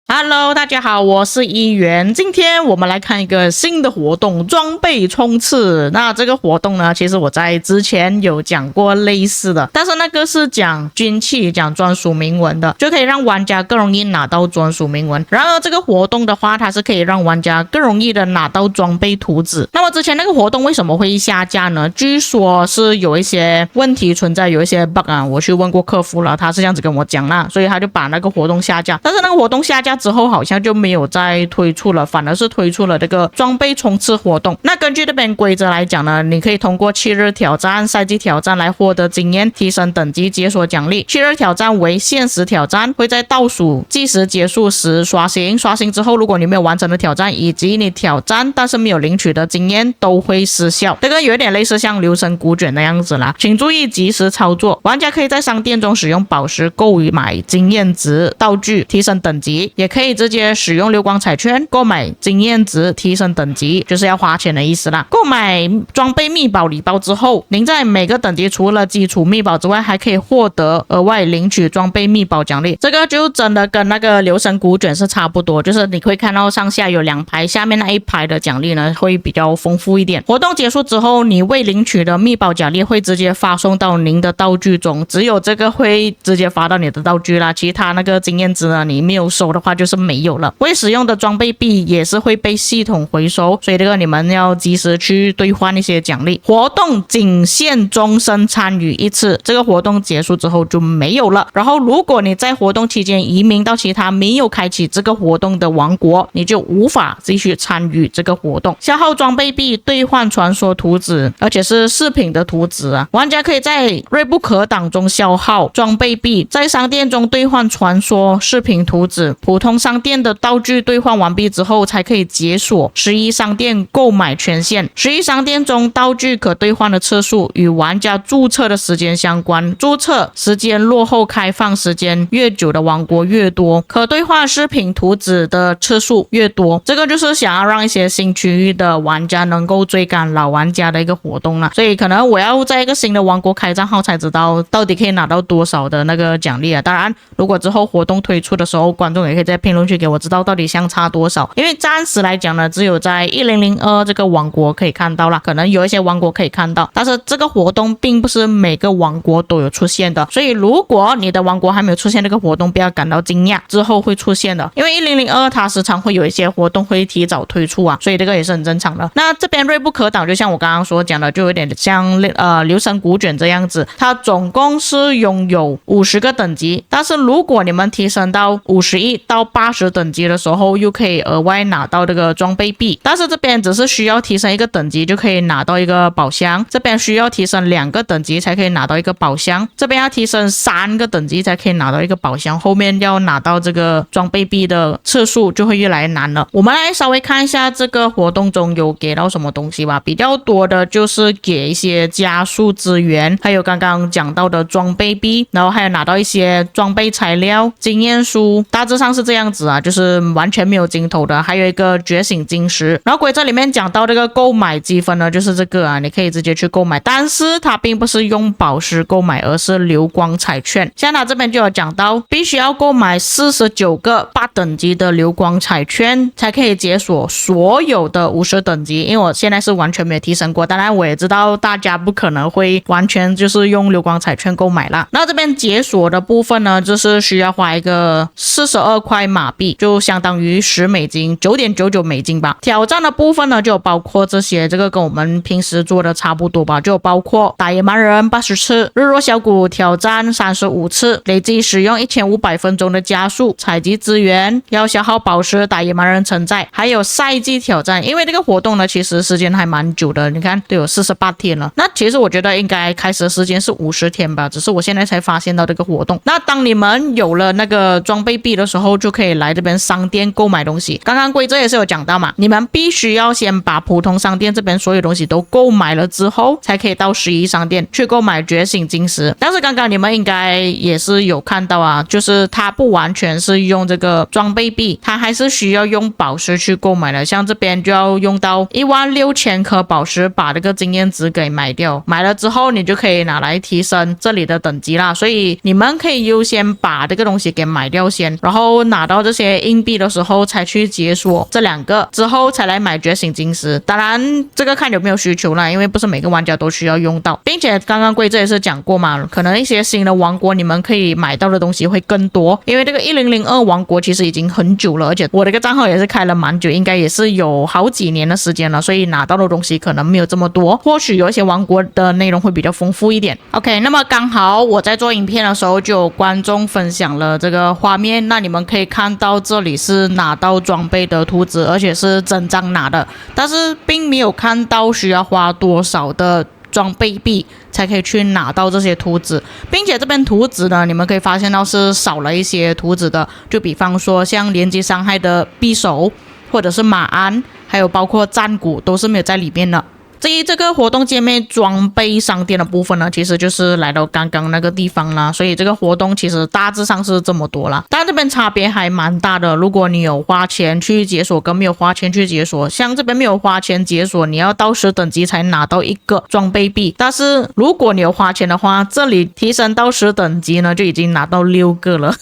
Hello， 大家好，我是一元。今天我们来看一个新的活动——装备冲刺。那这个活动呢，其实我在之前有讲过类似的，但是那个是讲军器、讲专属铭文的，就可以让玩家更容易拿到专属铭文。然而这个活动的话，它是可以让玩家更容易的拿到装备图纸。那么之前那个活动为什么会下架呢？据说是有一些问题存在，有一些 bug 啊，我去问过客服了，他是这样子跟我讲啦，所以他就把那个活动下架。但是那个活动下架之后好像就没有再推出了，反而是推出了这个装备冲刺活动。那根据这边规则来讲呢，你可以通过7日挑战、赛季挑战来获得经验、提升等级、解锁奖励。7日挑战为限时挑战，会在倒数计时结束时刷新。刷新之后，如果你没有完成的挑战以及你挑战但是没有领取的经验都会失效。这个有点类似像流神古卷那样子啦，请注意及时操作。玩家可以在商店中使用宝石购买经验值、道具提升等级，也可以直接使用流光彩券购买经验值提升等级，就是要花钱的意思啦。购买装备秘宝礼包之后，您在每个等级除了基础秘宝之外，还可以获得额外领取装备秘宝奖励。这个就真的跟那个流神古卷是差不多，就是你会看到上下有2排，下面那一排的奖励呢会比较丰富一点。活动结束之后，你未领取的秘宝奖励会直接发送到您的道具中，只有这个会直接发到你的道具啦，其他那个经验值呢，你没有收的话就是没有了。未使用的装备币也是会被系统回收，所以这个你们要及时去兑换一些奖励。活动仅限终身参与一次，这个活动结束之后就没有了。然后如果你在活动期间移民到其他没有开启这个活动的王国，你就无法继续参与这个活动。消耗装备币兑换传说图纸，而且是饰品的图纸啊。玩家可以在锐不可挡中消耗装备币，在商店中兑换传说饰品图纸。普通商店的道具兑换完毕之后才可以解锁11商店购买权限。11商店中道具可兑换的次数与玩家注册的时间相关，注册时间落后开放时间越久的王国越多，可兑换饰品图纸的次数越多。这个就是想要让一些新区域的玩家能够追赶老玩家的一个活动了。所以可能我要在一个新的王国开账号才知道到底可以拿到多少的那个奖励啊。当然如果之后活动推出的时候，观众也可以在评论区给我知道到底相差多少，因为暂时来讲呢，只有在1002这个王国可以看到啦，可能有一些王国可以看到，但是这个活动并不是每个王国都有出现的，所以如果你的王国还没有出现这个活动，不要感到惊讶，之后会出现的。因为1002它时常会有一些活动会提早推出啊，所以这个也是很正常的。那这边锐不可挡，就像我刚刚所讲的，就有点像流神古卷这样子，它总共是拥有50个等级，但是如果你们提升到51到80等级的时候，又可以额外拿到这个装备币。但是这边只是需要提升1个等级就可以拿到一个宝箱，这边需要提升2个等级才可以拿到一个宝箱，这边要提升3个等级才可以拿到一个宝箱，后面要拿到这个装备币的次数就会越来越难了。我们来稍微看一下这个活动中有给到什么东西吧。比较多的就是给一些加速资源，还有刚刚讲到的装备币，然后还有拿到一些装备材料、经验书，大致上是这样子啊，就是完全没有尽头的。还有一个觉醒晶石，然后规则里面讲到这个购买积分呢，就是这个啊，你可以直接去购买，但是它并不是用宝石购买，而是流光彩券。像它这边就有讲到，必须要购买49个8等级的流光彩券才可以解锁所有的50等级。因为我现在是完全没有提升过，当然我也知道大家不可能会完全就是用流光彩券购买啦。那这边解锁的部分呢，就是需要花一个42块马币，就相当于10美金，9.99美金吧。挑战的部分呢，就包括这些，这个跟我们平时做的差不多吧，就包括打野蛮人80次，日落小谷挑战35次，累计使用1500分钟的加速，采集资源，要消耗宝石打野蛮人承载，还有赛季挑战。因为这个活动呢，其实时间还蛮久的，你看都有48天了。那其实我觉得应该开始的时间是50天吧，只是我现在才发现到这个活动。那当你们有了那个装备币的时候，就可以来这边商店购买东西。刚刚规则也是有讲到嘛，你们必须要先把普通商店这边所有东西都购买了之后，才可以到11商店去购买觉醒晶石。但是刚刚你们应该也是有看到啊，就是它不完全是用这个装备币，它还是需要用宝石去购买的。像这边就要用到16000颗宝石把这个经验值给买掉，买了之后你就可以拿来提升这里的等级啦。所以你们可以优先把这个东西给买掉先，然后拿到这些硬币的时候才去解锁这2个，之后才来买觉醒晶石。当然这个看有没有需求啦，因为不是每个玩家都需要用到，并且刚刚规则也是讲过嘛，可能一些新的王国你们可以买到的东西会更多，因为这个1002王国其实已经很久了，而且我这个账号也是开了蛮久，应该也是有好几年的时间了，所以拿到的东西可能没有这么多，或许有一些王国的内容会比较丰富一点。 OK， 那么刚好我在做影片的时候就有观众分享了这个画面，那你们可以看到这里是拿到装备的图纸，而且是整张拿的，但是并没有看到需要花多少的装备币才可以去拿到这些图纸，并且这边图纸呢，你们可以发现到是少了一些图纸的，就比方说像连击伤害的匕首，或者是马鞍，还有包括战鼓都是没有在里面的。至于这个活动界面装备商店的部分呢，其实就是来到刚刚那个地方啦，所以这个活动其实大致上是这么多啦，但这边差别还蛮大的。如果你有花钱去解锁跟没有花钱去解锁，像这边没有花钱解锁，你要到10等级才拿到1个装备币，但是如果你有花钱的话，这里提升到10等级呢，就已经拿到6个了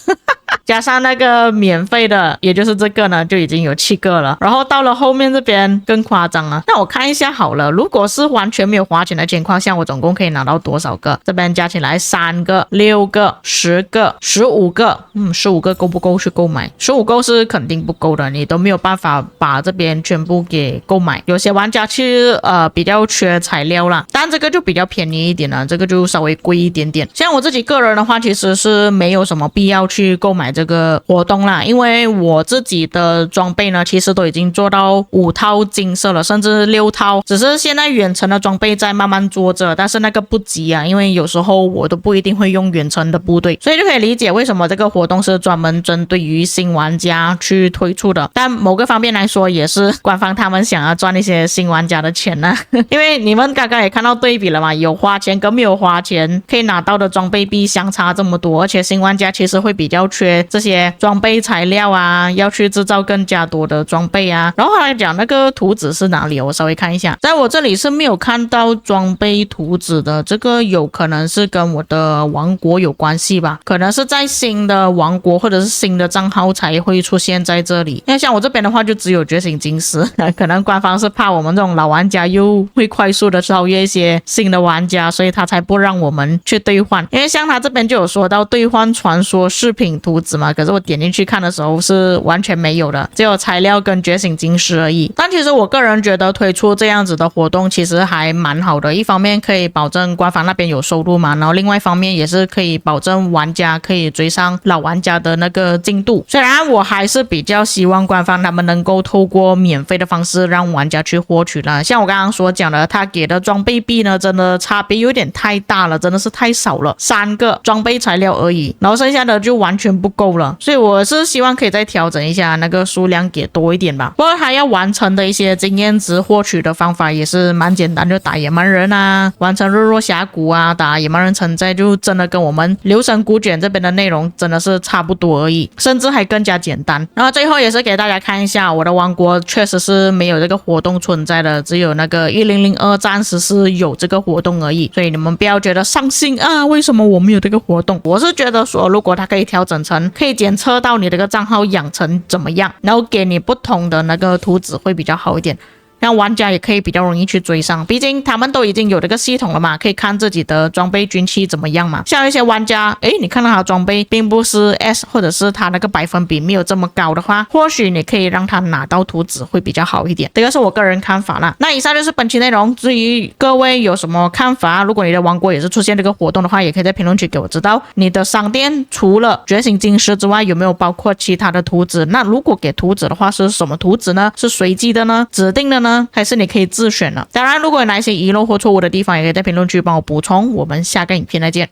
加上那个免费的，也就是这个呢，就已经有7个了。然后到了后面这边更夸张了，那我看一下好了，如果是完全没有花钱的情况下，我总共可以拿到多少个？这边加起来3个、6个、10个、15个，15个够不够去购买？15个是肯定不够的，你都没有办法把这边全部给购买。有些玩家其实比较缺材料啦，但这个就比较便宜一点了，这个就稍微贵一点点。像我自己个人的话，其实是没有什么必要去购买这个活动啦，因为我自己的装备呢，其实都已经做到5套金色了，甚至6套，只是现在远程的装备在慢慢做着，但是那个不急啊，因为有时候我都不一定会用远程的部队，所以就可以理解为什么这个活动是专门针对于新玩家去推出的。但某个方面来说，也是官方他们想要赚一些新玩家的钱呢因为你们刚刚也看到对比了嘛，有花钱跟没有花钱可以拿到的装备币相差这么多，而且新玩家其实会比较缺这些装备材料啊，要去制造更加多的装备啊。然后来讲那个图纸是哪里，我稍微看一下，在我这里是没有看到装备图纸的，这个有可能是跟我的王国有关系吧，可能是在新的王国或者是新的账号才会出现在这里。那像我这边的话就只有觉醒晶石可能官方是怕我们这种老玩家又会快速的超越一些新的玩家，所以他才不让我们去兑换。因为像他这边就有说到兑换传说饰品图纸嘛，可是我点进去看的时候是完全没有的，只有材料跟觉醒晶石而已。但其实我个人觉得推出这样子的活动其实还蛮好的，一方面可以保证官方那边有收入嘛，然后另外一方面也是可以保证玩家可以追上老玩家的那个进度。虽然我还是比较希望官方他们能够透过免费的方式让玩家去获取啦，像我刚刚所讲的，他给的装备币呢真的差别有点太大了，真的是太少了，3个装备材料而已，然后剩下的就完全不够了，所以我是希望可以再调整一下那个数量给多一点吧。不过他要完成的一些经验值获取的方法也是蛮简单，就打野蛮人啊，完成日落峡谷啊，打野蛮人城寨，就真的跟我们流神古卷这边的内容真的是差不多而已，甚至还更加简单。然后最后也是给大家看一下，我的王国确实是没有这个活动存在的，只有那个1002暂时是有这个活动而已，所以你们不要觉得伤心啊，为什么我没有这个活动。我是觉得说，如果它可以调整成可以检测到你这个账号养成怎么样，然后给你不同的那个图纸会比较好一点，让玩家也可以比较容易去追上，毕竟他们都已经有这个系统了嘛，可以看自己的装备军器怎么样嘛。像一些玩家你看到他的装备并不是 S 或者是他那个百分比没有这么高的话，或许你可以让他拿到图纸会比较好一点，这个是我个人看法啦。那以上就是本期内容，至于各位有什么看法，如果你的王国也是出现这个活动的话，也可以在评论区给我知道。你的商店除了觉醒晶石之外有没有包括其他的图纸，那如果给图纸的话是什么图纸呢？是随机的呢？指定的呢？还是你可以自选的？当然如果有哪一些遗漏或错误的地方，也可以在评论区帮我补充。我们下个影片再见。